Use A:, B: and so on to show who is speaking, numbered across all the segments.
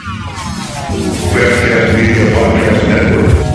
A: Webcast Media Podcast Network.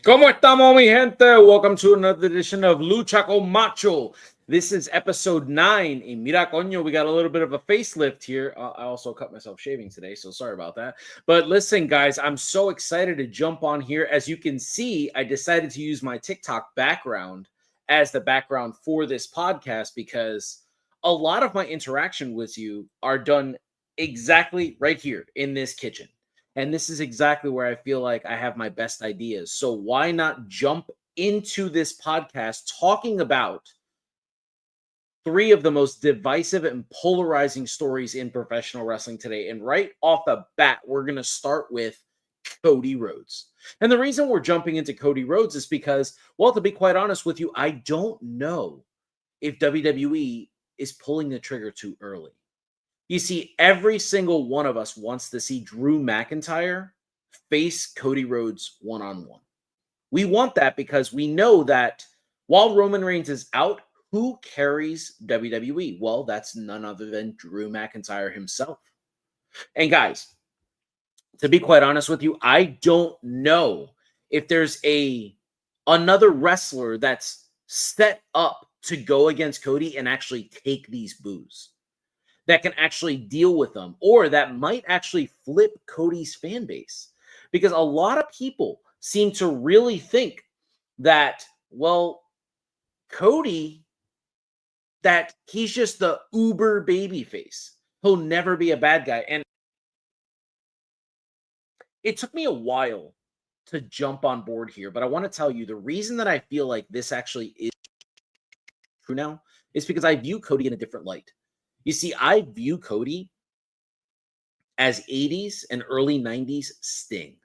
B: ¿Cómo estamos, mi gente? Welcome to another edition of Lucha con Macho. This is episode 9. And mira, coño, we got a little bit of a facelift here. I also cut myself shaving today, so sorry about that. But listen, guys, I'm so excited to jump on here. As you can see, I decided to use my TikTok background as the background for this podcast because a lot of my interaction with you are done exactly right here in this kitchen. And this is exactly where I feel like I have my best ideas. So why not jump into this podcast talking about 3 of the most divisive and polarizing stories in professional wrestling today. And right off the bat, we're going to start with Cody Rhodes. And the reason we're jumping into Cody Rhodes is because, well, to be quite honest with you, I don't know if WWE is pulling the trigger too early. You see, every single one of us wants to see Drew McIntyre face Cody Rhodes one-on-one. We want that because we know that while Roman Reigns is out, who carries WWE? Well, that's none other than Drew McIntyre himself. And guys, to be quite honest with you, I don't know if there's another wrestler that's set up to go against Cody and actually take these boos, that can actually deal with them, or that might actually flip Cody's fan base. Because a lot of people seem to really think that, well, Cody, that he's just the uber babyface. He'll never be a bad guy. And it took me a while to jump on board here, but I want to tell you the reason that I feel like this actually is true now is because I view Cody in a different light. You see, I view Cody as 80s and early 90s Sting.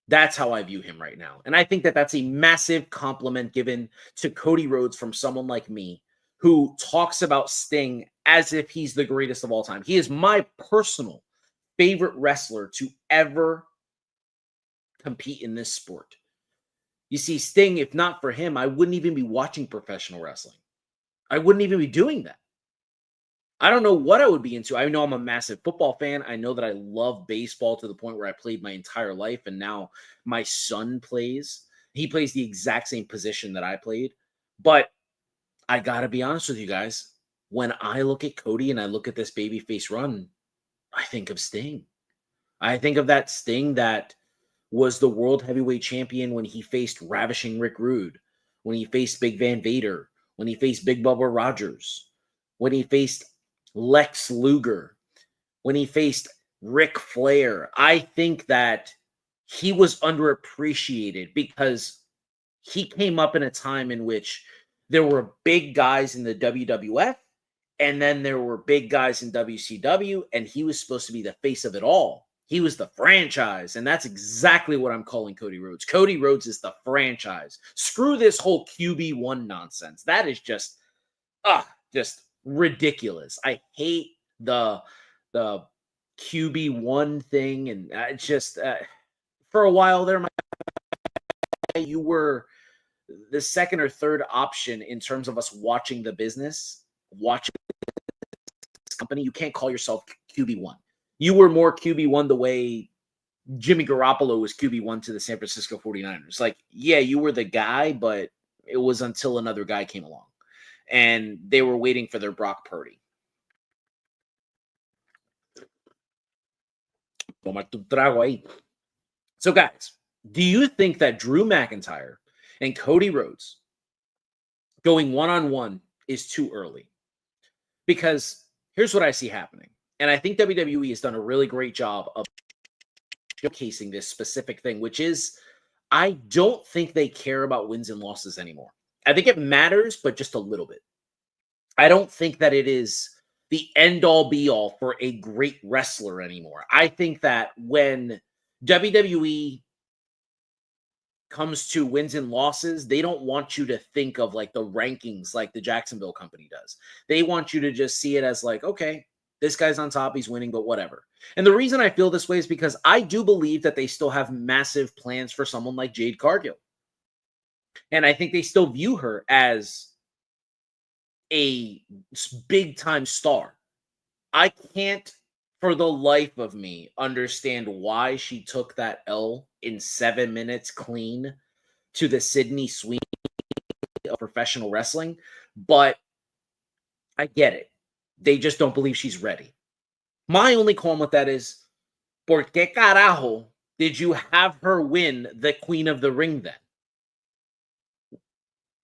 B: That's how I view him right now. And I think that that's a massive compliment given to Cody Rhodes from someone like me who talks about Sting as if he's the greatest of all time. He is my personal favorite wrestler to ever compete in this sport. You see, Sting, if not for him, I wouldn't even be watching professional wrestling. I wouldn't even be doing that. I don't know what I would be into. I know I'm a massive football fan. I know that I love baseball to the point where I played my entire life, and now my son plays. He plays the exact same position that I played. But I got to be honest with you guys. When I look at Cody and I look at this babyface run, I think of Sting. I think of that Sting that was the world heavyweight champion when he faced Ravishing Rick Rude, when he faced Big Van Vader, when he faced Big Bubba Rogers, when he faced Lex Luger, when he faced Ric Flair. I think that he was underappreciated because he came up in a time in which there were big guys in the WWF, and then there were big guys in WCW, and he was supposed to be the face of it all. He was the franchise, and that's exactly what I'm calling Cody Rhodes. Cody Rhodes is the franchise. Screw this whole QB1 nonsense. That is just ridiculous. I hate the QB1 thing, and it's just for a while there, you were the second or third option in terms of us watching the business, watching this company. You can't call yourself QB1. You were more QB1 the way Jimmy Garoppolo was QB1 to the San Francisco 49ers. Like, yeah, you were the guy, but it was until another guy came along. And they were waiting for their Brock Purdy. So, guys, do you think that Drew McIntyre and Cody Rhodes going one-on-one is too early? Because here's what I see happening. And I think WWE has done a really great job of showcasing this specific thing, which is I don't think they care about wins and losses anymore. I think it matters, but just a little bit. I don't think that it is the end all be all for a great wrestler anymore. I think that when WWE comes to wins and losses, they don't want you to think of like the rankings like the Jacksonville company does. They want you to just see it as like, okay, this guy's on top, he's winning, but whatever. And the reason I feel this way is because I do believe that they still have massive plans for someone like Jade Cargill. And I think they still view her as a big time star. I can't for the life of me understand why she took that L in 7 minutes clean to the Sydney Sweeney of professional wrestling, but I get it. They just don't believe she's ready. My only qualm with that is, ¿por qué carajo did you have her win the Queen of the Ring then?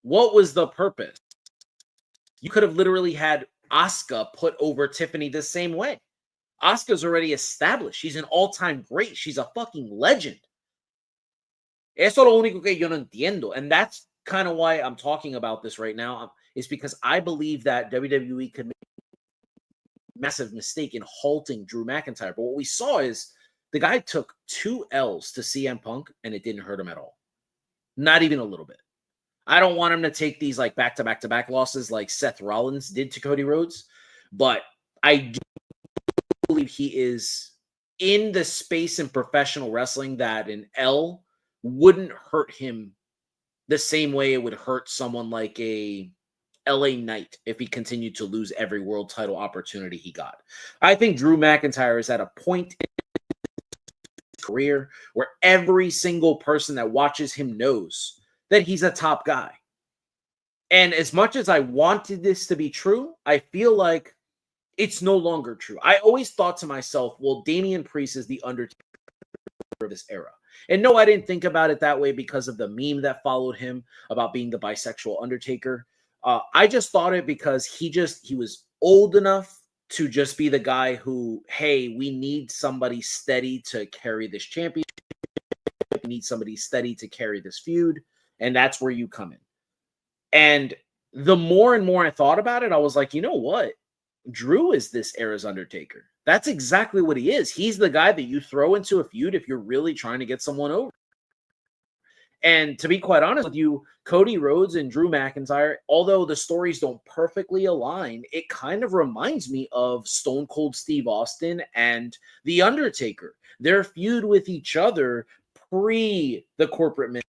B: What was the purpose? You could have literally had Asuka put over Tiffany the same way. Asuka's already established. She's an all-time great. She's a fucking legend. Eso es lo único que yo no entiendo. And that's kind of why I'm talking about this right now, is because I believe that WWE could make a massive mistake in halting Drew McIntyre. But what we saw is the guy took 2 L's to CM Punk, and it didn't hurt him at all. Not even a little bit. I don't want him to take these like back-to-back-to-back losses like Seth Rollins did to Cody Rhodes, but I do believe he is in the space in professional wrestling that an L wouldn't hurt him the same way it would hurt someone like a LA Knight if he continued to lose every world title opportunity he got. I think Drew McIntyre is at a point in his career where every single person that watches him knows that he's a top guy. And as much as I wanted this to be true, I feel like it's no longer true. I always thought to myself, well, Damian Priest is the Undertaker of this era. And no, I didn't think about it that way because of the meme that followed him about being the bisexual Undertaker. I just thought it because he was old enough to just be the guy who, hey, we need somebody steady to carry this championship. We need somebody steady to carry this feud. And that's where you come in. And the more and more I thought about it, I was like, you know what? Drew is this era's Undertaker. That's exactly what he is. He's the guy that you throw into a feud if you're really trying to get someone over. And to be quite honest with you, Cody Rhodes and Drew McIntyre, although the stories don't perfectly align, it kind of reminds me of Stone Cold Steve Austin and The Undertaker. Their feud with each other pre the corporate ministry.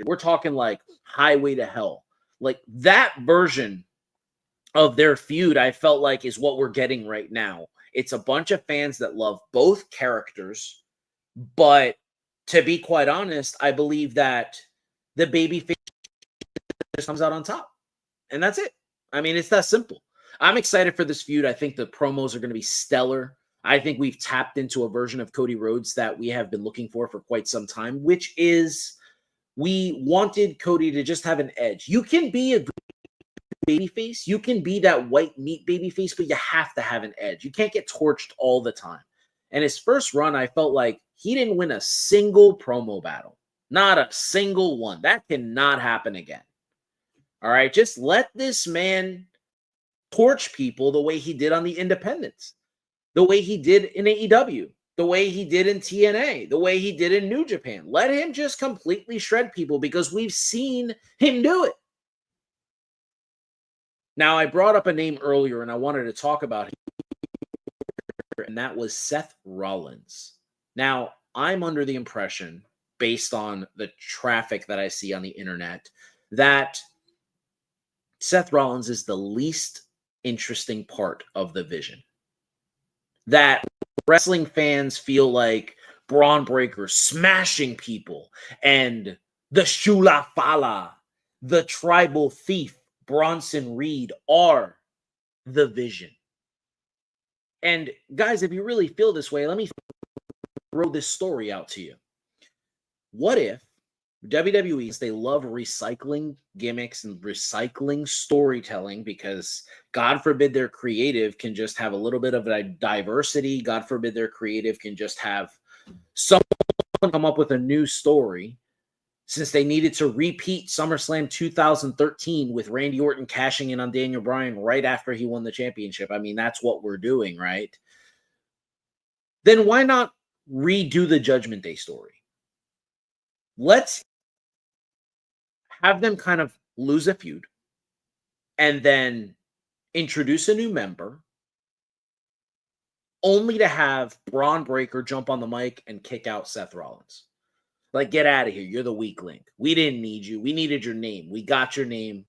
B: We're talking like Highway to Hell. Like that version of their feud, I felt like is what we're getting right now. It's a bunch of fans that love both characters, but to be quite honest, I believe that the babyface just comes out on top. And that's it. I mean, it's that simple. I'm excited for this feud. I think the promos are going to be stellar. I think we've tapped into a version of Cody Rhodes that we have been looking for quite some time, which is we wanted Cody to just have an edge. You can be a good babyface. You can be that white meat babyface, but you have to have an edge. You can't get torched all the time. And his first run, I felt like he didn't win a single promo battle. Not a single one. That cannot happen again. All right, just let this man torch people the way he did on the Independents, the way he did in AEW, the way he did in TNA, the way he did in New Japan. Let him just completely shred people because we've seen him do it. Now, I brought up a name earlier and I wanted to talk about him, and that was Seth Rollins. Now, I'm under the impression, based on the traffic that I see on the internet, that Seth Rollins is the least interesting part of the vision. That wrestling fans feel like Braun Breaker smashing people and the Shula Fala, the tribal thief, Bronson Reed are the vision. And guys, if you really feel this way, let me throw this story out to you. What if WWE, they love recycling gimmicks and recycling storytelling because God forbid their creative can just have a little bit of a diversity. God forbid their creative can just have someone come up with a new story, since they needed to repeat SummerSlam 2013 with Randy Orton cashing in on Daniel Bryan right after he won the championship. I mean, that's what we're doing, right? Then why not redo the Judgment Day story? Let's have them kind of lose a feud and then introduce a new member, only to have Braun Breaker jump on the mic and kick out Seth Rollins. Like, get out of here. You're the weak link. We didn't need you. We needed your name. We got your name.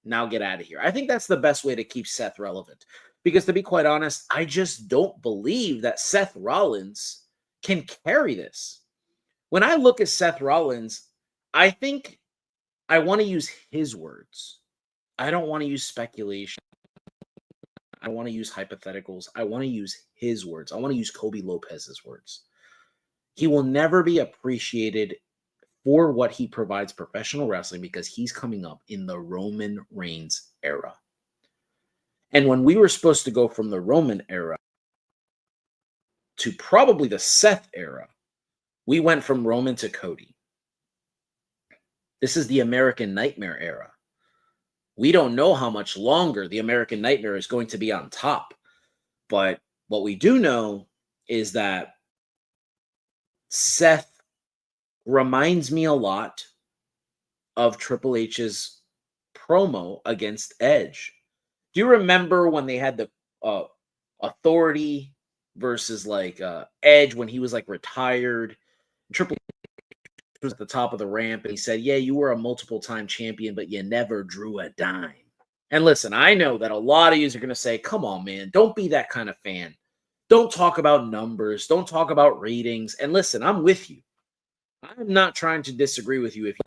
B: Now get out of here. I think that's the best way to keep Seth relevant. Because to be quite honest, I just don't believe that Seth Rollins can carry this. When I look at Seth Rollins, I think I want to use his words. I don't want to use speculation. I want to use hypotheticals. I want to use his words. I want to use Kobe Lopez's words. He will never be appreciated for what he provides professional wrestling because he's coming up in the Roman Reigns era. And when we were supposed to go from the Roman era to probably the Seth era, we went from Roman to Cody. This is the American Nightmare era. We don't know how much longer the American Nightmare is going to be on top. But what we do know is that Seth reminds me a lot of Triple H's promo against Edge. Do you remember when they had the Authority versus Edge when he was retired? Triple H was at the top of the ramp and he said, yeah, you were a multiple time champion, but you never drew a dime. And listen, I know that a lot of you are going to say, come on, man, don't be that kind of fan. Don't talk about numbers. Don't talk about ratings. And listen, I'm with you. I'm not trying to disagree with you if you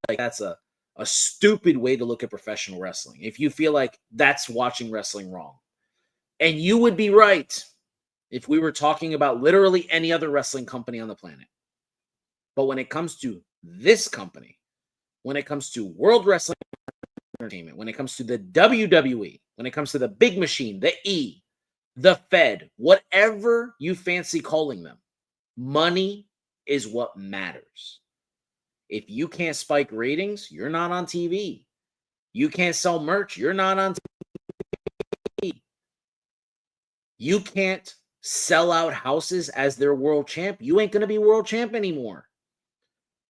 B: like that's a stupid way to look at professional wrestling. If you feel like that's watching wrestling wrong. And you would be right if we were talking about literally any other wrestling company on the planet. But when it comes to this company, when it comes to World Wrestling Entertainment, when it comes to the WWE, when it comes to the Big Machine, the E, the Fed, whatever you fancy calling them, money is what matters. If you can't spike ratings, you're not on TV. You can't sell merch, you're not on TV. You can't sell out houses as their world champ. You ain't going to be world champ anymore.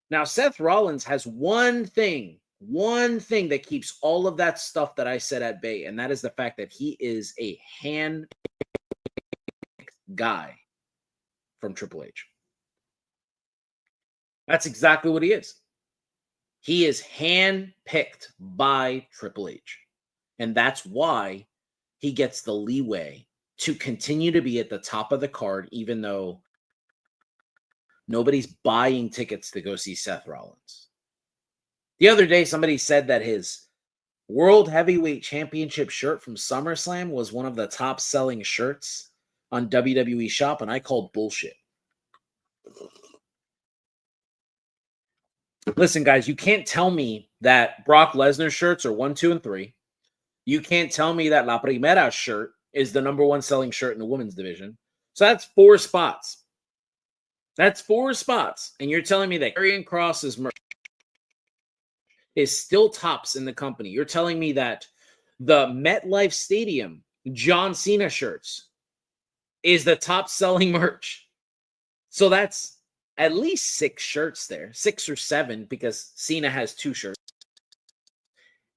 B: Now, Seth Rollins has one thing that keeps all of that stuff that I said at bay, and that is the fact that he is a hand guy from Triple H. That's exactly what he is. He is hand-picked by Triple H. And that's why he gets the leeway to continue to be at the top of the card, even though nobody's buying tickets to go see Seth Rollins. The other day, somebody said that his World Heavyweight Championship shirt from SummerSlam was one of the top-selling shirts on WWE Shop, and I called bullshit. Listen, guys, you can't tell me that Brock Lesnar shirts are 1, 2, and 3. You can't tell me that La Primera shirt is the number one selling shirt in the women's division. So that's 4 spots. That's 4 spots. And you're telling me that Karrion Kross's merch is still tops in the company. You're telling me that the MetLife Stadium John Cena shirts is the top selling merch. So that's at least 6 shirts there, 6 or 7, because Cena has 2 shirts.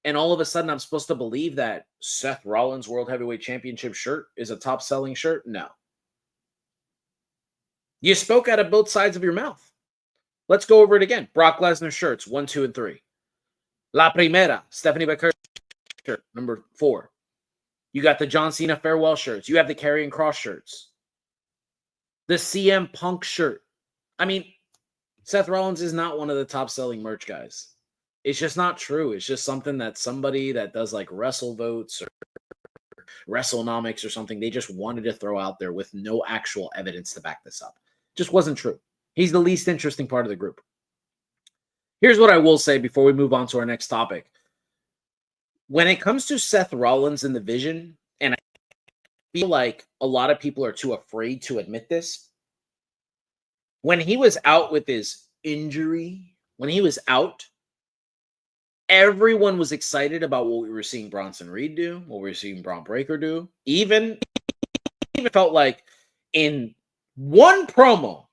B: And all of a sudden, I'm supposed to believe that Seth Rollins' World Heavyweight Championship shirt is a top-selling shirt? No. You spoke out of both sides of your mouth. Let's go over it again. Brock Lesnar shirts, 1, 2, and 3. La Primera, Stephanie McCurry shirt, number 4. You got the John Cena farewell shirts. You have the Karrion Kross shirts. The CM Punk shirt. I mean, Seth Rollins is not one of the top-selling merch guys. It's just not true. It's just something that somebody that does like WrestleVotes or WrestleNomics or something, they just wanted to throw out there with no actual evidence to back this up. Just wasn't true. He's the least interesting part of the group. Here's what I will say before we move on to our next topic. When it comes to Seth Rollins and the Vision, and I feel like a lot of people are too afraid to admit this, when he was out with his injury, when he was out, everyone was excited about what we were seeing Bronson Reed do, what we were seeing Braun Breaker do. Even felt like in one promo,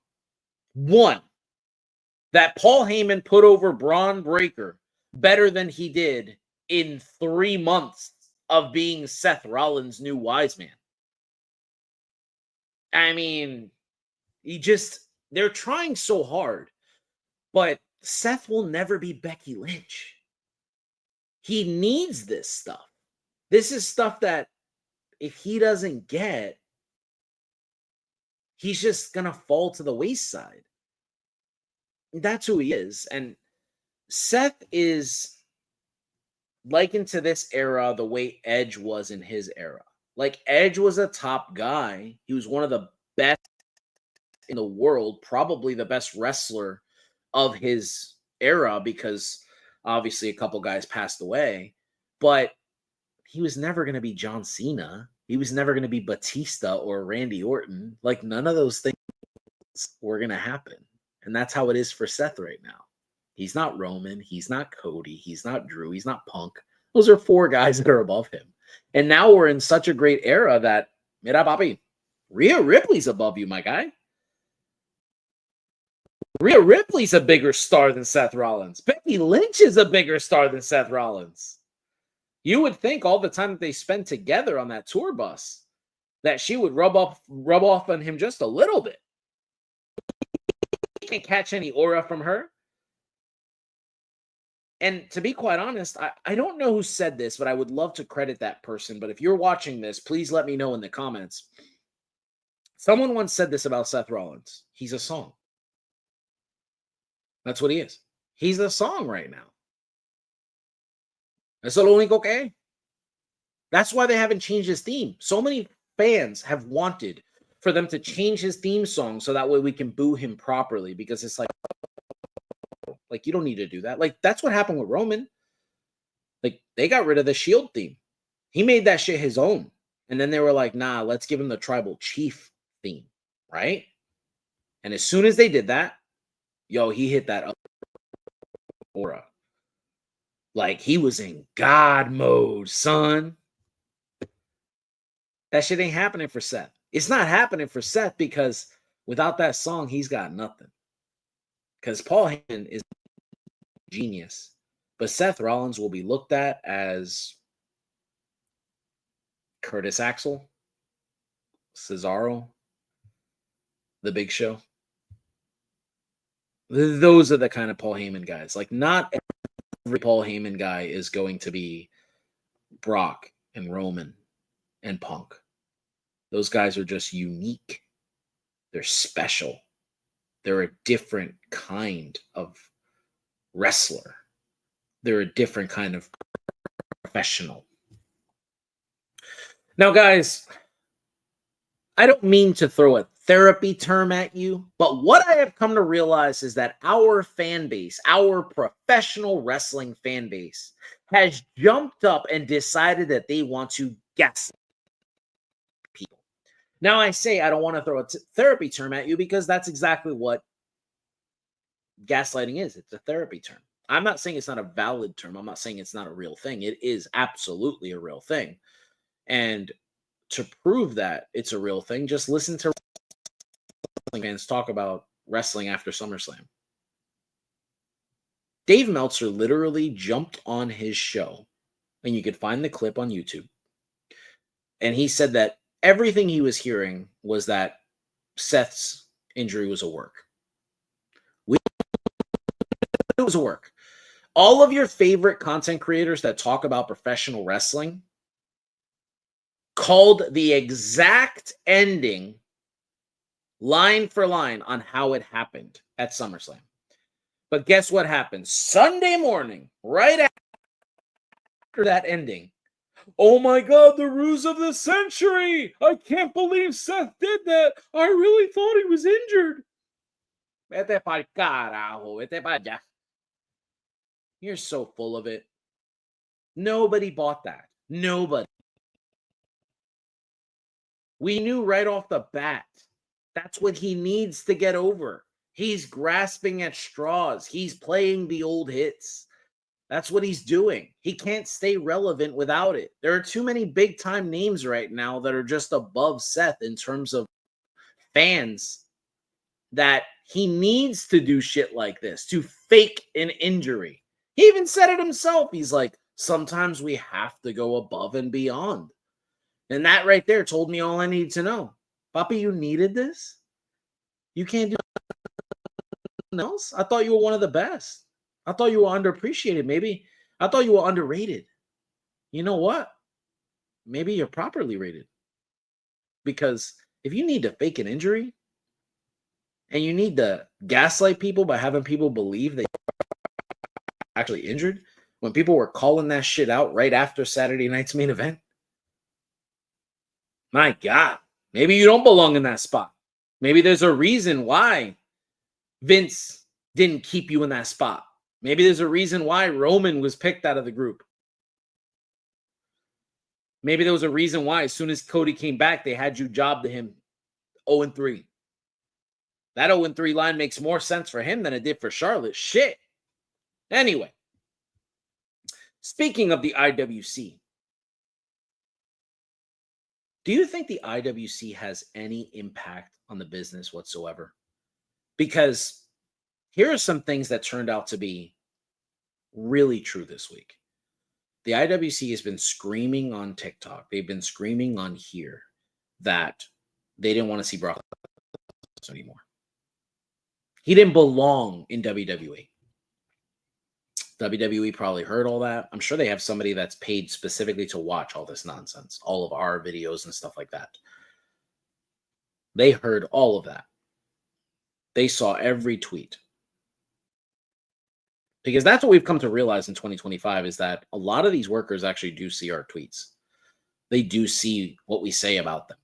B: that Paul Heyman put over Braun Breaker better than he did in 3 months of being Seth Rollins' new wise man. I mean, they're trying so hard, but Seth will never be Becky Lynch. He needs this stuff. This is stuff that if he doesn't get, he's just going to fall to the wayside. That's who he is. And Seth is likened to this era the way Edge was in his era. Like, Edge was a top guy. He was one of the best in the world, probably the best wrestler of his era, because obviously a couple guys passed away. But he was never going to be John Cena. He was never going to be Batista or Randy Orton. Like, none of those things were going to happen. And that's how it is for Seth right now. He's not Roman. He's not Cody. He's not Drew. He's not Punk. Those are 4 guys that are above him. And now we're in such a great era that, mira, papi, Rhea Ripley's above you, my guy. Rhea Ripley's a bigger star than Seth Rollins. Becky Lynch is a bigger star than Seth Rollins. You would think all the time that they spend together on that tour bus that she would rub off on him just a little bit. He can't catch any aura from her. And to be quite honest, I don't know who said this, but I would love to credit that person. But if you're watching this, please let me know in the comments. Someone once said this about Seth Rollins. He's a song. That's what he is. He's a song right now. Eso lo único que es. That's why they haven't changed his theme. So many fans have wanted for them to change his theme song so that way we can boo him properly, because it's like you don't need to do that. Like, that's what happened with Roman. Like, they got rid of the Shield theme. He made that shit his own. And then they were like, nah, let's give him the Tribal Chief theme, right? And as soon as they did that, he hit that aura. Like, he was in God mode, son. That shit ain't happening for Seth. It's not happening for Seth because without that song, he's got nothing. Because Paul Heyman is a genius. But Seth Rollins will be looked at as Curtis Axel, Cesaro, The Big Show. Those are the kind of Paul Heyman guys. Like, not every Paul Heyman guy is going to be Brock and Roman and Punk. Those guys are just unique. They're special. They're a different kind of wrestler. They're a different kind of professional. Now, guys, I don't mean to throw a therapy term at you, but what I have come to realize is that our fan base, our professional wrestling fan base, has jumped up and decided that they want to gaslight people. Now, I say I don't want to throw a therapy term at you because that's exactly what gaslighting is. It's a therapy term. I'm not saying it's not a valid term. I'm not saying it's not a real thing. It is absolutely a real thing. And to prove that it's a real thing, just listen to fans talk about wrestling after SummerSlam. Dave Meltzer literally jumped on his show, and you could find the clip on YouTube. And he said that everything he was hearing was that Seth's injury was a work. It was a work. All of your favorite content creators that talk about professional wrestling called the exact ending line for line on how it happened at SummerSlam. But guess what happened? Sunday morning, right after that ending, oh my God, the ruse of the century! I can't believe Seth did that. I really thought he was injured. Vete pa'l carajo. Vete pa' allá. You're so full of it. Nobody bought that. Nobody. We knew right off the bat that's what he needs to get over. He's grasping at straws. He's playing the old hits. That's what he's doing. He can't stay relevant without it. There are too many big time names right now that are just above Seth in terms of fans that he needs to do shit like this to fake an injury. He even said it himself. He's like, sometimes we have to go above and beyond. And that right there told me all I need to know. Papi, you needed this? You can't do nothing else? I thought you were one of the best. I thought you were underappreciated. Maybe I thought you were underrated. You know what? Maybe you're properly rated. Because if you need to fake an injury and you need to gaslight people by having people believe that you're actually injured, when people were calling that shit out right after Saturday night's main event, my God, maybe you don't belong in that spot. Maybe there's a reason why Vince didn't keep you in that spot. Maybe there's a reason why Roman was picked out of the group. Maybe there was a reason why as soon as Cody came back, they had you job to him 0-3. That 0-3 line makes more sense for him than it did for Charlotte. Shit. Anyway, speaking of the IWC, do you think the IWC has any impact on the business whatsoever? Because here are some things that turned out to be really true this week. The IWC has been screaming on TikTok. They've been screaming on here that they didn't want to see Brock Lesnar anymore. He didn't belong in WWE. WWE probably heard all that. I'm sure they have somebody that's paid specifically to watch all this nonsense, all of our videos and stuff like that. They heard all of that. They saw every tweet. Because that's what we've come to realize in 2025 is that a lot of these workers actually do see our tweets. They do see what we say about them.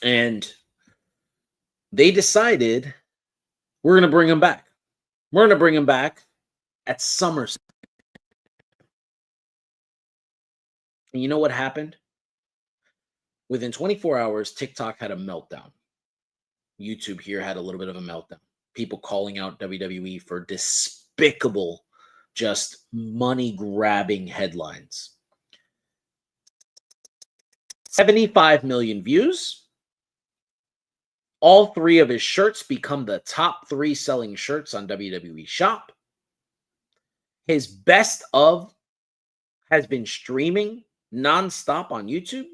B: And they decided we're going to bring them back. We're going to bring them back at SummerSlam. And you know what happened? Within 24 hours, TikTok had a meltdown. YouTube here had a little bit of a meltdown. People calling out WWE for despicable, just money-grabbing headlines. 75 million views. All three of his shirts become the top 3 selling shirts on WWE Shop. His best of has been streaming nonstop on YouTube.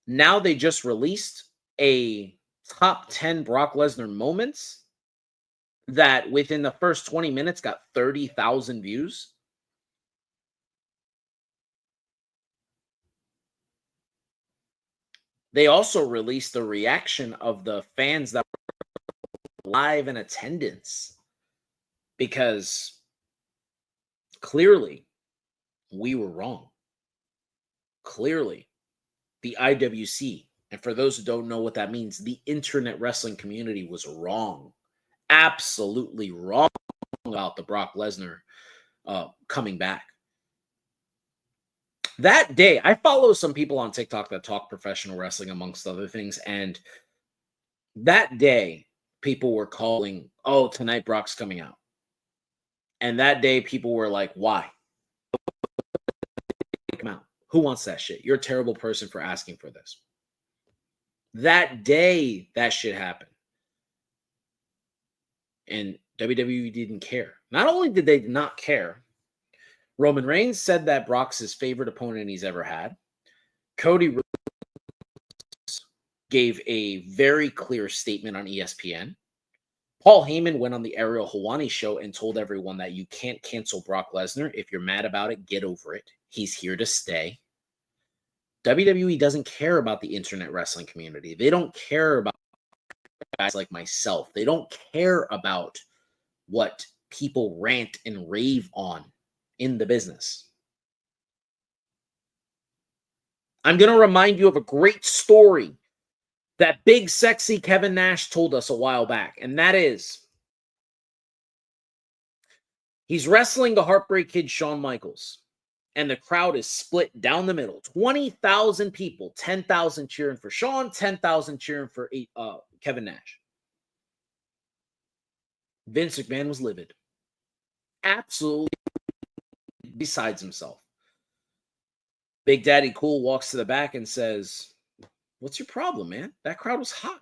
B: Now they just released a top 10 Brock Lesnar moments that within the first 20 minutes got 30,000 views. They also released the reaction of the fans that were live in attendance because clearly we were wrong. Clearly, the IWC, and for those who don't know what that means, the internet wrestling community was wrong. Absolutely wrong about the Brock Lesnar coming back. That day, I follow some people on TikTok that talk professional wrestling, amongst other things. And that day, people were calling, oh, tonight Brock's coming out. And that day, people were like, why? Come out. Who wants that shit? You're a terrible person for asking for this. That day, that shit happened. And WWE didn't care. Not only did they not care, Roman Reigns said that Brock's his favorite opponent he's ever had. Cody gave a very clear statement on ESPN. Paul Heyman went on the Ariel Helwani show and told everyone that you can't cancel Brock Lesnar. If you're mad about it, get over it. He's here to stay. WWE doesn't care about the internet wrestling community. They don't care about guys like myself. They don't care about what people rant and rave on in the business. I'm going to remind you of a great story that big, sexy Kevin Nash told us a while back, and that is he's wrestling the Heartbreak Kid Shawn Michaels, and the crowd is split down the middle. 20,000 people, 10,000 cheering for Shawn, 10,000 cheering for Kevin Nash. Vince McMahon was livid. Absolutely besides himself. Big Daddy Cool walks to the back and says, "What's your problem, man? That crowd was hot.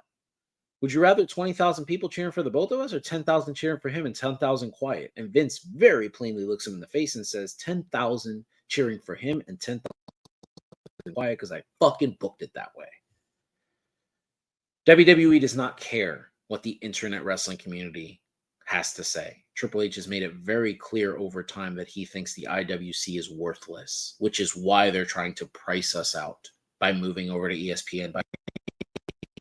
B: Would you rather 20,000 people cheering for the both of us or 10,000 cheering for him and 10,000 quiet?" And Vince very plainly looks him in the face and says, 10,000 cheering for him and 10,000 quiet because I fucking booked it that way. WWE does not care what the internet wrestling community has to say. Triple H has made it very clear over time that he thinks the IWC is worthless, which is why they're trying to price us out by moving over to ESPN, by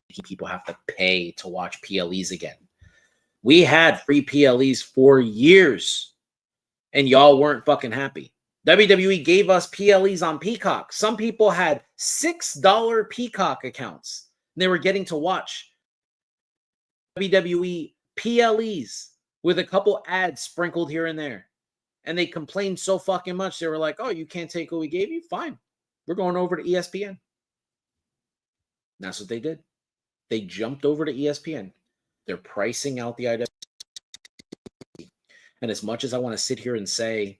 B: making people have to pay to watch PLEs again. We had free PLEs for years, and y'all weren't fucking happy. WWE gave us PLEs on Peacock. Some people had $6 Peacock accounts. And they were getting to watch WWE PLEs with a couple ads sprinkled here and there. And they complained so fucking much. They were like, "Oh, you can't take what we gave you? Fine. We're going over to ESPN." And that's what they did. They jumped over to ESPN. They're pricing out the IWC. And as much as I want to sit here and say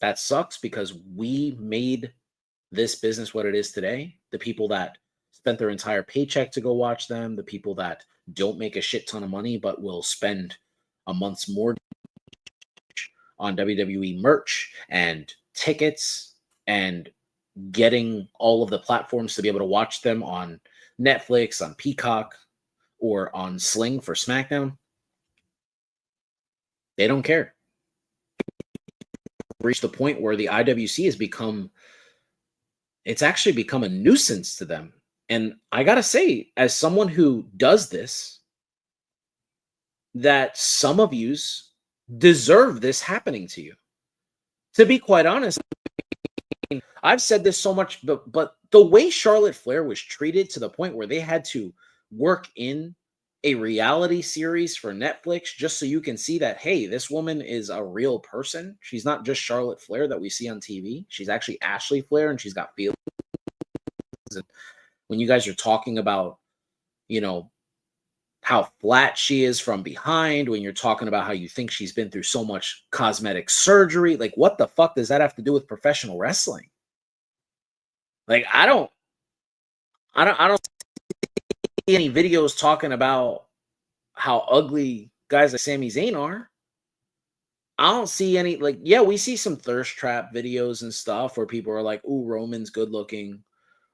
B: that sucks because we made this business what it is today, the people that spent their entire paycheck to go watch them, the people that don't make a shit ton of money but will spend a month's mortgage on WWE merch and tickets and getting all of the platforms to be able to watch them on Netflix, on Peacock, or on Sling for SmackDown. They don't care. Reached the point where the IWC has become, it's actually become a nuisance to them. And I gotta say, as someone who does this, that some of yous deserve this happening to you. To be quite honest, I've said this so much, but the way Charlotte Flair was treated to the point where they had to work in a reality series for Netflix just so you can see that, hey, this woman is a real person. She's not just Charlotte Flair that we see on TV. She's actually Ashley Flair, and she's got feelings. And when you guys are talking about, how flat she is from behind, when you're talking about how you think she's been through so much cosmetic surgery, like what the fuck does that have to do with professional wrestling? Like I don't see any videos talking about how ugly guys like Sami Zayn are. I don't see any, we see some thirst trap videos and stuff where people are like, "Ooh, Roman's good looking,"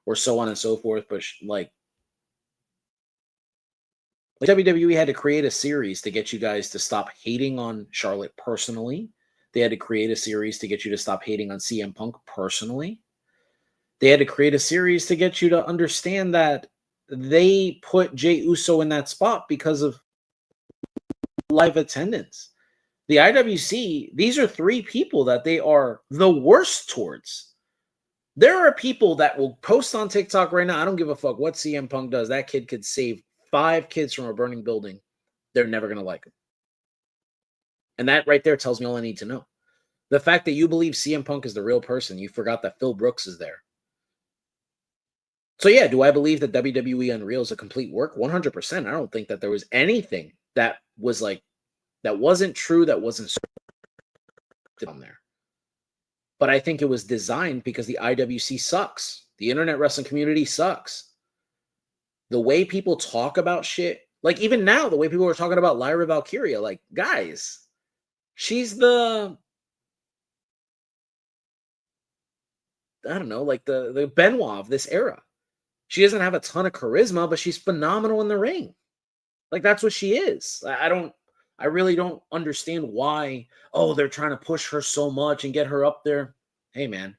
B: or so on and so forth, but WWE had to create a series to get you guys to stop hating on Charlotte personally. They had to create a series to get you to stop hating on CM Punk personally. They had to create a series to get you to understand that they put Jey Uso in that spot because of live attendance. The IWC, these are three people that they are the worst towards. There are people that will post on TikTok right now, "I don't give a fuck what CM Punk does. That kid could save 5 kids from a burning building." They're never going to like him. And that right there tells me all I need to know. The fact that you believe CM Punk is the real person, you forgot that Phil Brooks is there. So yeah, do I believe that WWE Unreal is a complete work? 100%. I don't think that there was anything that was that wasn't true, that wasn't on there. But I think it was designed because the IWC sucks. The internet wrestling community sucks. The way people talk about shit, even now, the way people are talking about Lyra Valkyria, guys, she's the Benoit of this era. She doesn't have a ton of charisma, but she's phenomenal in the ring. That's what she is. I really don't understand why, they're trying to push her so much and get her up there. Hey, man.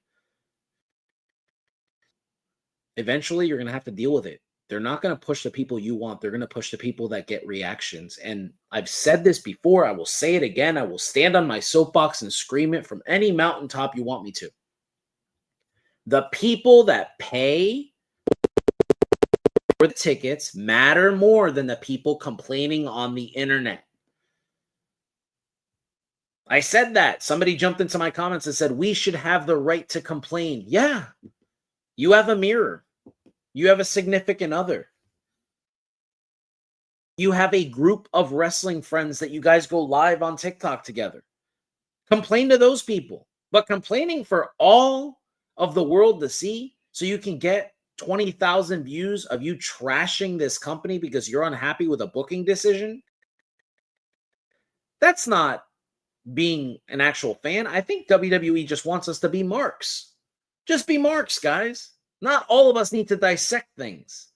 B: Eventually, you're going to have to deal with it. They're not going to push the people you want. They're going to push the people that get reactions. And I've said this before. I will say it again. I will stand on my soapbox and scream it from any mountaintop you want me to. The people that pay the tickets matter more than the people complaining on the internet. I said that. Somebody jumped into my comments and said, we should have the right to complain. Yeah. You have a mirror. You have a significant other. You have a group of wrestling friends that you guys go live on TikTok together. Complain to those people. But complaining for all of the world to see so you can get 20,000 views of you trashing this company because you're unhappy with a booking decision, that's not being an actual fan. I think WWE just wants us to be marks. Just be marks, guys. Not all of us need to dissect things.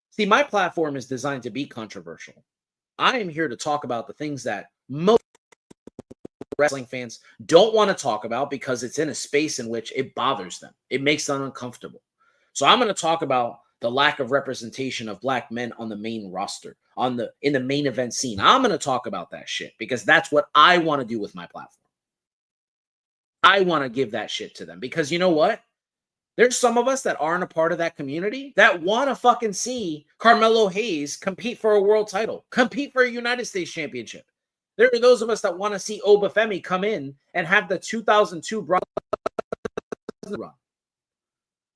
B: See, my platform is designed to be controversial. I am here to talk about the things that most wrestling fans don't want to talk about because it's in a space in which it bothers them. It makes them uncomfortable. So I'm going to talk about the lack of representation of black men on the main roster, in the main event scene. I'm going to talk about that shit because that's what I want to do with my platform. I want to give that shit to them because you know what? There's some of us that aren't a part of that community that want to fucking see Carmelo Hayes compete for a world title, compete for a United States championship. There are those of us that want to see Obafemi come in and have the 2002 run.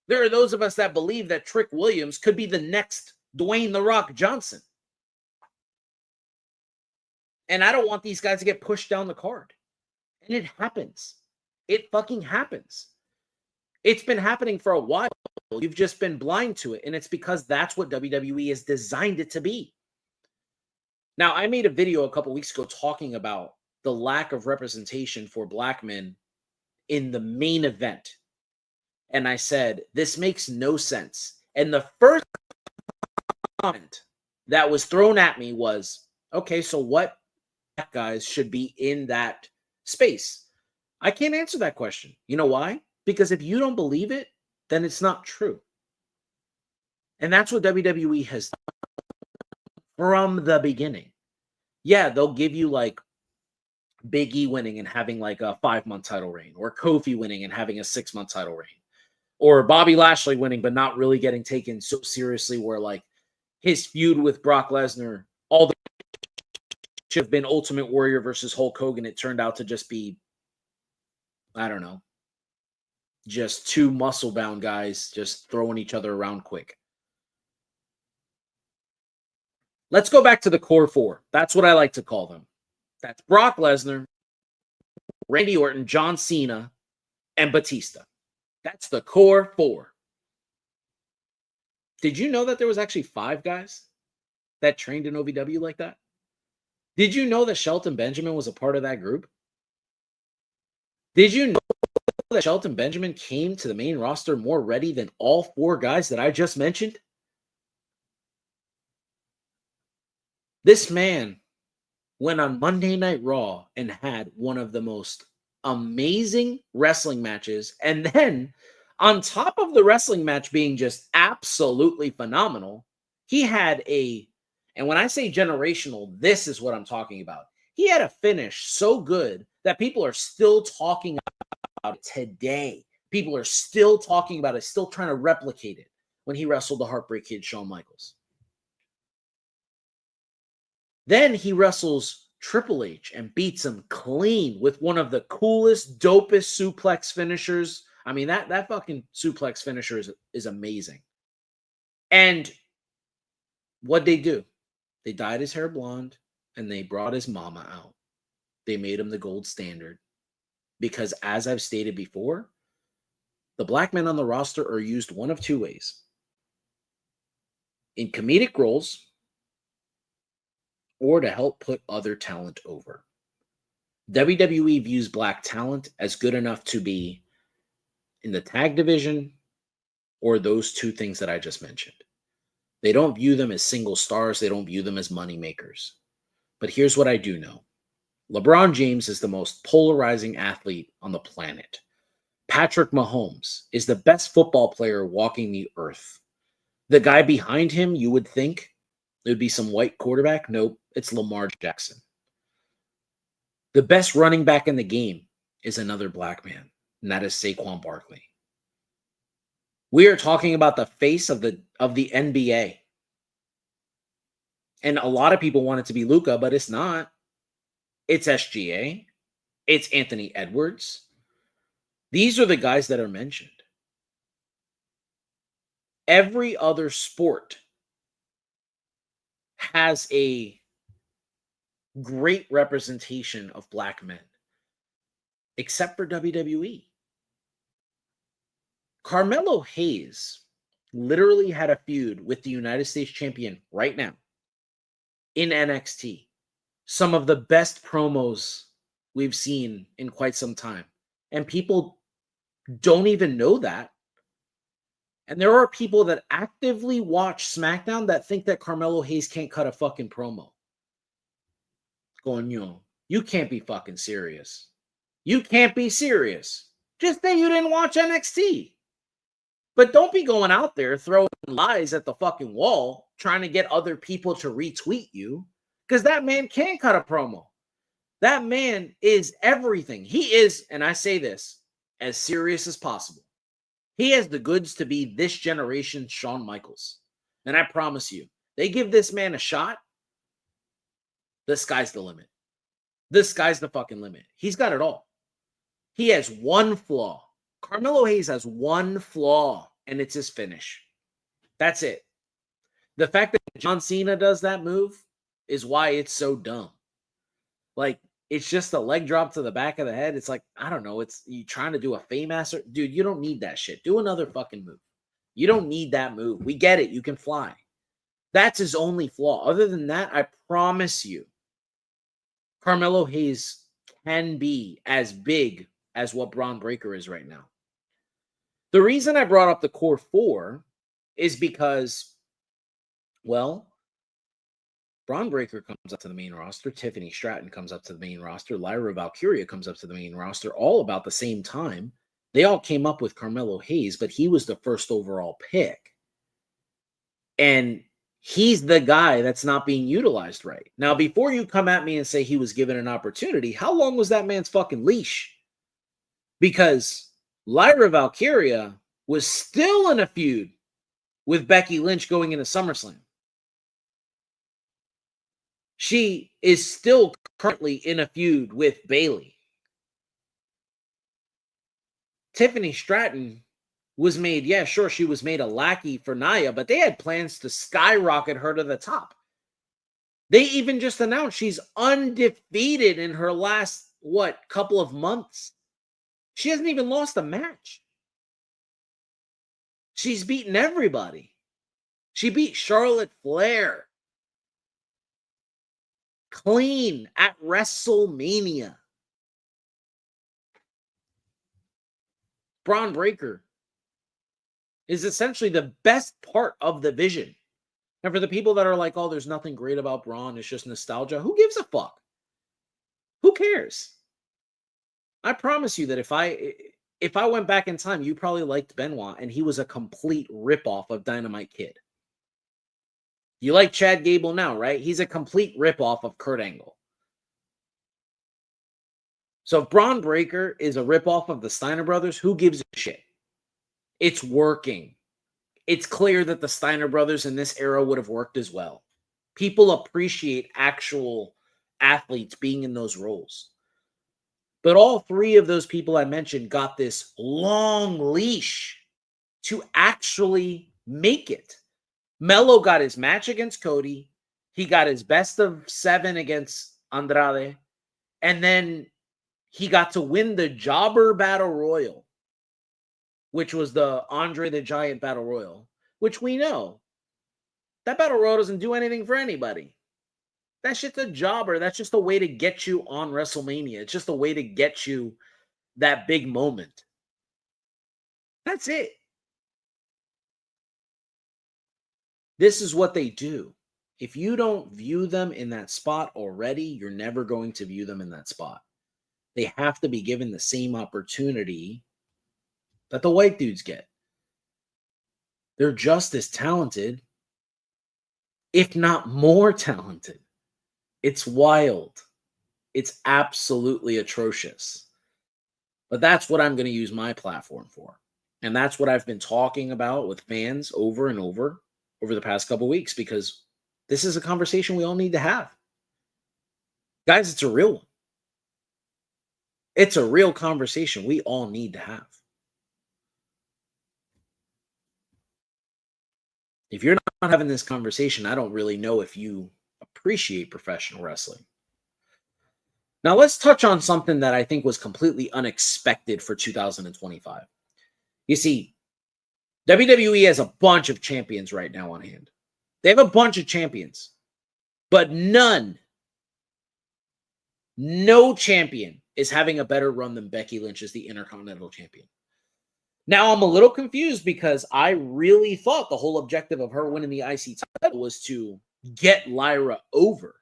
B: There are those of us that believe that Trick Williams could be the next Dwayne "The Rock" Johnson. And I don't want these guys to get pushed down the card. And it happens. It fucking happens. It's been happening for a while. You've just been blind to it. And it's because that's what WWE has designed it to be. Now, I made a video a couple weeks ago talking about the lack of representation for black men in the main event. And I said, this makes no sense. And the first comment that was thrown at me was, okay, so what guys should be in that space? I can't answer that question. You know why? Because if you don't believe it, then it's not true. And that's what WWE has done from the beginning. Yeah, they'll give you like Big E winning and having like a 5-month title reign, or Kofi winning and having a 6-month title reign, or Bobby Lashley winning but not really getting taken so seriously where like his feud with Brock Lesnar, all the should have been Ultimate Warrior versus Hulk Hogan. It turned out to just be, I don't know, just two muscle-bound guys just throwing each other around quick. Let's go back to the core four. That's what I like to call them. That's Brock Lesnar, Randy Orton, John Cena, and Batista. That's the core four. Did you know that there was actually 5 guys that trained in OVW like that? Did you know that Shelton Benjamin was a part of that group? Did you know that Shelton Benjamin came to the main roster more ready than all 4 guys that I just mentioned? This man went on Monday Night Raw and had one of the most amazing wrestling matches. And then on top of the wrestling match being just absolutely phenomenal, he had and when I say generational, this is what I'm talking about. He had a finish so good that people are still talking about it today. People are still talking about it, still trying to replicate it when he wrestled the Heartbreak Kid, Shawn Michaels. Then he wrestles Triple H and beats him clean with one of the coolest, dopest suplex finishers. I mean, that fucking suplex finisher is amazing. And what'd they do? They dyed his hair blonde and they brought his mama out. They made him the gold standard. Because as I've stated before, the black men on the roster are used one of 2 ways. In comedic roles, or to help put other talent over. WWE views black talent as good enough to be in the tag division or those 2 things that I just mentioned. They don't view them as single stars. They don't view them as money makers. But here's what I do know. LeBron James is the most polarizing athlete on the planet. Patrick Mahomes is the best football player walking the earth. The guy behind him, you would think it would be some white quarterback. Nope, it's Lamar Jackson. The best running back in the game is another black man, and that is Saquon Barkley. We are talking about the face of the NBA. And a lot of people want it to be Luca, but it's not. It's SGA. It's Anthony Edwards. These are the guys that are mentioned. Every other sport has a great representation of black men, except for WWE. Carmelo Hayes literally had a feud with the United States champion right now in NXT. Some of the best promos we've seen in quite some time. And people don't even know that. And there are people that actively watch SmackDown that think that Carmelo Hayes can't cut a fucking promo. Going, you can't be fucking serious. You can't be serious. Just say you didn't watch NXT. But don't be going out there throwing lies at the fucking wall trying to get other people to retweet you, because that man can cut a promo. That man is everything. He is, and I say this, as serious as possible. He has the goods to be this generation's Shawn Michaels. And I promise you, they give this man a shot, the sky's the limit. The sky's the fucking limit. He's got it all. He has one flaw. Carmelo Hayes has one flaw, and it's his finish. That's it. The fact that John Cena does that move is why it's so dumb. Like, it's just a leg drop to the back of the head. It's like, I don't know. It's you trying to do a Faymaster. Dude, you don't need that shit. Do another fucking move. You don't need that move. We get it. You can fly. That's his only flaw. Other than that, I promise you, Carmelo Hayes can be as big as what Braun Breaker is right now. The reason I brought up the core four is because, well, Braun Breaker comes up to the main roster. Tiffany Stratton comes up to the main roster. Lyra Valkyria comes up to the main roster, all about the same time. They all came up with Carmelo Hayes, but he was the first overall pick. And he's the guy that's not being utilized right. Now, before you come at me and say he was given an opportunity, how long was that man's fucking leash? Because Lyra Valkyria was still in a feud with Becky Lynch going into SummerSlam. She is still currently in a feud with Bayley. Tiffany Stratton was made, yeah, sure, she was made a lackey for Nia, but they had plans to skyrocket her to the top. They even just announced she's undefeated in her last, couple of months. She hasn't even lost a match. She's beaten everybody. She beat Charlotte Flair clean at WrestleMania. Braun Breaker is essentially the best part of the vision. And for the people that are like, oh, there's nothing great about Braun, it's just nostalgia, who gives a fuck? Who cares? I promise you that if I went back in time, you probably liked Benoit, and he was a complete ripoff of Dynamite Kid. You like Chad Gable now, right? He's a complete ripoff of Kurt Angle. So if Braun Breaker is a ripoff of the Steiner brothers, who gives a shit? It's working. It's clear that the Steiner brothers in this era would have worked as well. People appreciate actual athletes being in those roles. But all three of those people I mentioned got this long leash to actually make it. Melo got his match against Cody. He got his best of 7 against Andrade. And then he got to win the Jobber Battle Royal, which was the Andre the Giant Battle Royal, which we know that Battle Royal doesn't do anything for anybody. That shit's a jobber. That's just a way to get you on WrestleMania. It's just a way to get you that big moment. That's it. This is what they do. If you don't view them in that spot already, you're never going to view them in that spot. They have to be given the same opportunity that the white dudes get. They're just as talented, if not more talented. It's wild. It's absolutely atrocious. But that's what I'm going to use my platform for. And that's what I've been talking about with fans over and over the past couple weeks, because This is a conversation we all need to have. Guys, it's a real one. It's a real conversation we all need to have. If you're not having this conversation, I don't really know if you appreciate professional wrestling. Now, let's touch on something that I think was completely unexpected for 2025. You see, WWE has a bunch of champions right now on hand. They have a bunch of champions, but no champion is having a better run than Becky Lynch as the Intercontinental Champion. Now, I'm a little confused because I really thought the whole objective of her winning the IC title was to get Lyra over.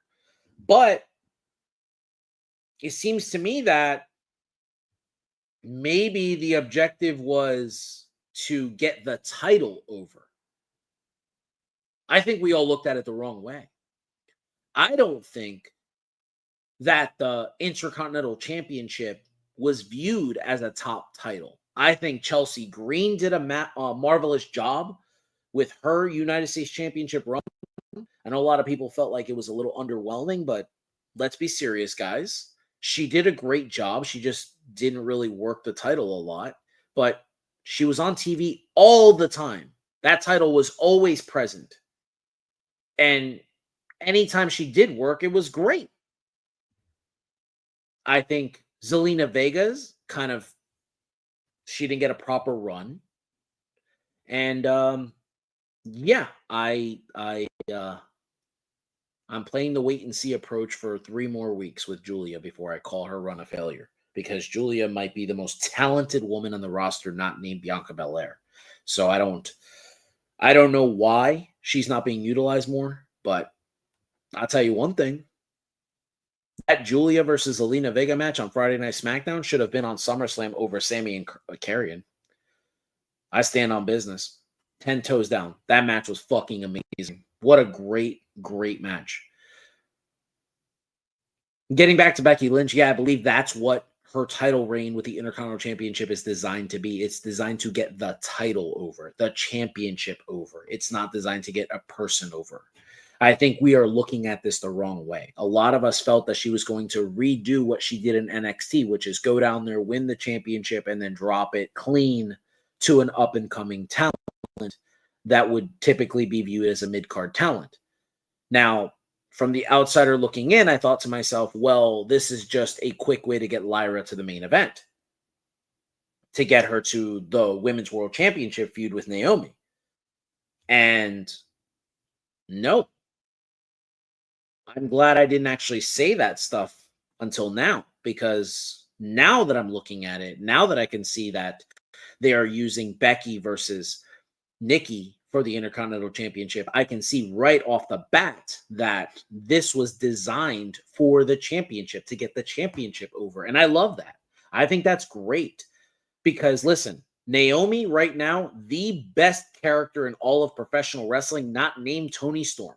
B: But it seems to me that maybe the objective was to get the title over. I think we all looked at it the wrong way. I don't think that the Intercontinental Championship was viewed as a top title. I think Chelsea Green did a marvelous job with her United States Championship run. I know a lot of people felt like it was a little underwhelming, but let's be serious, guys. She did a great job. She just didn't really work the title a lot, but she was on TV all the time. That title was always present. And anytime she did work, it was great. I think Zelina Vega's she didn't get a proper run. And yeah, I'm playing the wait and see approach for 3 more weeks with Julia before I call her run a failure, because Julia might be the most talented woman on the roster, not named Bianca Belair. So I don't know why she's not being utilized more, but I'll tell you one thing. That Julia versus Zelina Vega match on Friday Night SmackDown should have been on SummerSlam over Sammy and Karrion. I stand on business. 10 toes down. That match was fucking amazing. What a great, great match. Getting back to Becky Lynch, yeah, I believe that's what her title reign with the Intercontinental Championship is designed to be. It's designed to get the title over, the championship over. It's not designed to get a person over. I think we are looking at this the wrong way. A lot of us felt that she was going to redo what she did in NXT, which is go down there, win the championship, and then drop it clean to an up-and-coming talent that would typically be viewed as a mid-card talent. Now, from the outsider looking in, I thought to myself, well, this is just a quick way to get Lyra to the main event, to get her to the Women's World Championship feud with Naomi. And no, I'm glad I didn't actually say that stuff until now, because now that I'm looking at it, now that I can see that they are using Becky versus Nikki for the Intercontinental Championship, I can see right off the bat that this was designed for the championship, to get the championship over. And I love that. I think that's great because, listen, Naomi right now, the best character in all of professional wrestling, not named Toni Storm.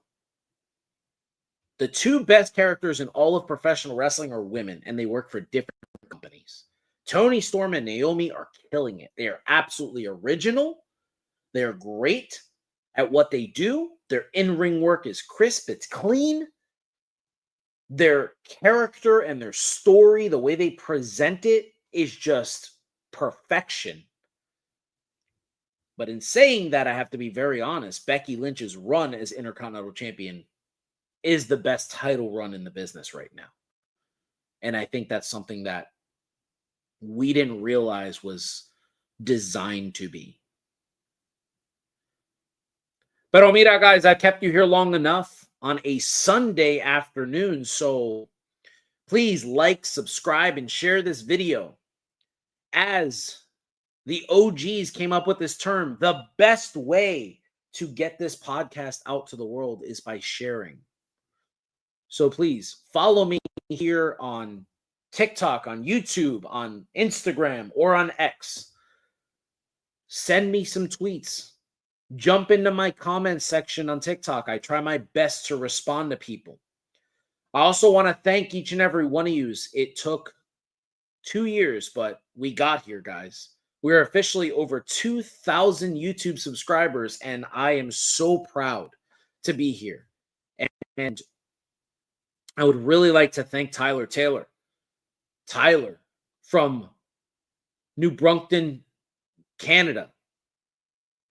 B: The 2 best characters in all of professional wrestling are women, and they work for different companies. Toni Storm and Naomi are killing it. They are absolutely original. They're great at what they do. Their in-ring work is crisp. It's clean. Their character and their story, the way they present it, is just perfection. But in saying that, I have to be very honest. Becky Lynch's run as Intercontinental Champion is the best title run in the business right now. And I think that's something that we didn't realize was designed to be. But mira, guys, I kept you here long enough on a Sunday afternoon. So please like, subscribe, and share this video. As the OGs came up with this term, the best way to get this podcast out to the world is by sharing. So please follow me here on TikTok, on YouTube, on Instagram, or on X. Send me some tweets. Jump into my comments section on TikTok. I try my best to respond to people. I also want to thank each and every one of you. It took 2 years, but we got here, guys. We're officially over 2,000 YouTube subscribers, and I am so proud to be here. And I would really like to thank Tyler Taylor. Tyler from New Brunswick, Canada,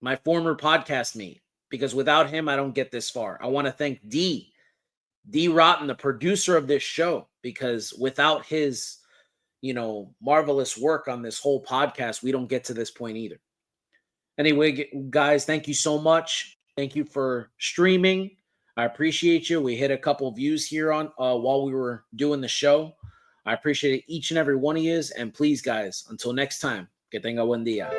B: my former podcast mate, because without him, I don't get this far. I want to thank D Rotten, the producer of this show, because without his, marvelous work on this whole podcast, we don't get to this point either. Anyway, guys, thank you so much. Thank you for streaming. I appreciate you. We hit a couple views here on while we were doing the show. I appreciate each and every one of you. And please, guys, until next time, que tenga buen día.